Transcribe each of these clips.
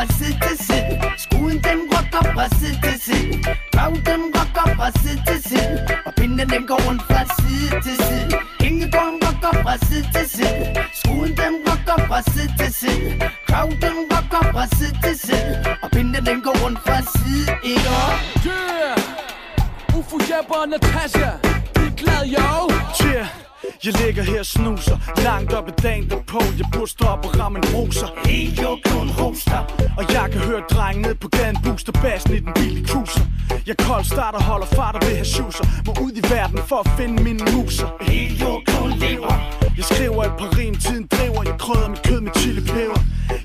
fra side til side. Skruen den rocker fra side til side. Krav den rocker fra side til side. Og pinden den går rundt fra side til side. Hængekøjen rocker fra side til side. Skruen den rocker fra side til side. Krav den rocker fra side til side. Og pinden den går rundt fra side, ikke? Yeah! Ufo, Jeppe og Natasha, vi er glad, yo! Yeah! Jeg ligger her og snuser, langt op i dagen derpå. Jeg burde stå op og ramme en bruser. Helt jordkloden hoster. Og jeg kan høre drengen ned på gaden booster bassen i den billige cruiser. Jeg kold starter, holder fart og vil have shoeser. Må ud i verden for at finde mine muser. Helt jordkloden lever. Jeg skriver et par rim, tiden driver. Jeg krydder mit kød med chili peber.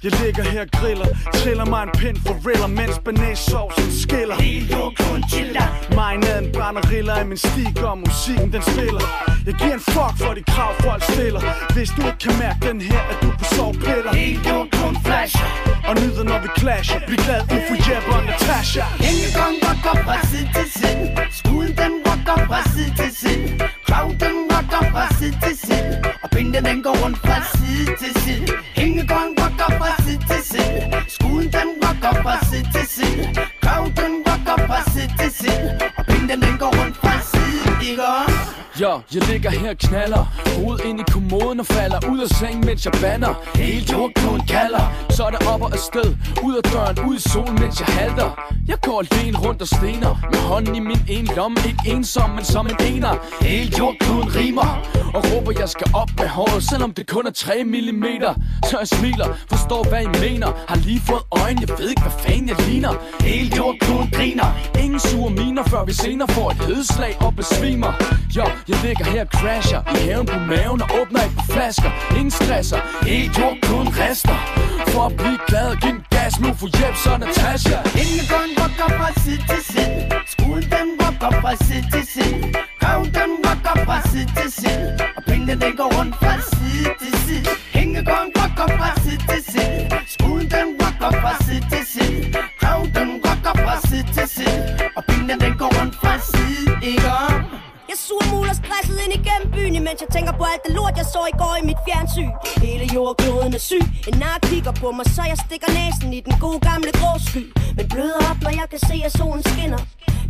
Jeg ligger her og griller, triller mig en pind for riller, mens banæssovsen skiller. Helt jordkloden chiller. Marinaden brænder riller af min stik, og musikken den spiller. Jeg giver en fuck for de krav folk stiller. Hvis du ikke kan mærke den her, at du på sovepiller. Helt jordkloden flasher. Og nyder når vi clasher. Bliv glad, Ufo, Jeppe og Natasha. Hængekøjen rocker fra side til side. Skruen den rocker fra side til side. Krav den rocker fra side til side. Og pinden den går rundt fra side til side. Hængekøjen rocker fra side til side. Skruen den rocker fra side til side. Krav den rocker fra side til side. Og pinden den går rundt fra side, ikke? Jo, jeg ligger her og knaller. Hovedet ind i kommoden og falder ud af sengen, mens jeg banner. Helt jordkloden kalder. Så er det op og afsted. Ud af døren, ud i solen, mens jeg halter. Jeg går alene rundt og stener. Med hånden i min ene lomme. Ikke ensom, men som en ener. Helt jordkloden rimer. Og råber, jeg skal op med håret. Selvom det kun er 3 millimeter. Så jeg smiler, forstår hvad I mener. Har lige fået øjne, jeg ved ikke hvad fanden jeg ligner. Helt jordkloden griner. Ingen sure miner, før vi senere får et hedeslag og besvimer. Jo, jeg ligger her og crasher i haven på maven og åbner et par flasker. Ingen stresser, helt jordkloden rester. For at blive glad og give en gas nu for Jeppe og Natasha. Hængekøjen rocker fra side til side. Skruen den rocker fra side til side. Krav den rocker fra side til side. Og pinden den går rundt fra side til side. Hængekøjen rocker fra side til side. Skruen den rocker fra side til side. Krav den rocker fra side til side. Og pinden den går rundt fra side, ikke? Jeg surmuler stresset ind igennem byen, imens jeg tænker på alt det lort, jeg så i går i mit fjernsyn. Hele jordkloden er syg, en nar kigger på mig, så jeg stikker næsen i den gode gamle grå sky. Men bløder op, når jeg kan se, at solen skinner.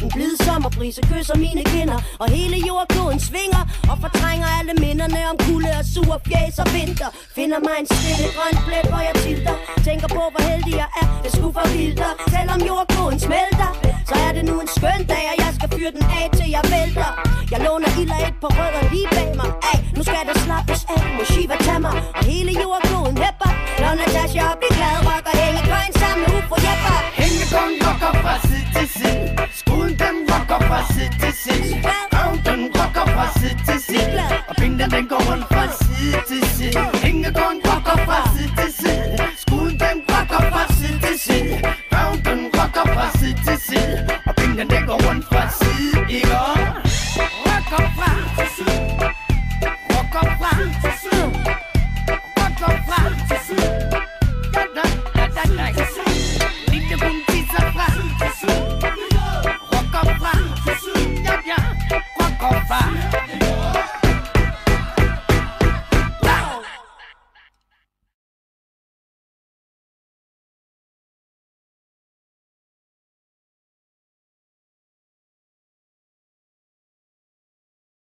En blid sommerbrise kysser mine kinder, og hele jordkloden svinger og fortrænger alle minderne om kulde og sur fjæs og vinter. Finder mig en stille grøn plet, hvor jeg tilter. Tænker på, hvor heldig jeg er, det skulle for vildere. Selvom jordkloden smelter, så er det nu en skøn dag, og jeg skal fyre den af, til jeg vælter. Jeg låner ild af et par rødder lige bag mig. Ay, nu skal der slappes af, må Shiva tage mig. Og hele jordkloden hæpper, når Natasha op i glad rock og hængekøjen sammen med Ufo Jeppe. Hængekøjen rocker fra side til side. Skruen den rocker fra side til side. Krav den rocker fra side til side. Og pinden den går rundt fra side til side. Hængekøjen rocker fra side til side. Skruen den rocker fra side til side. Krav den rocker fra side til side. Og pinden den går rundt fra side, ikke? Rocker fra side. Rocker fra side. Rocker fra side. Lille hun tisser fra rocker fra, ja, rocker fra.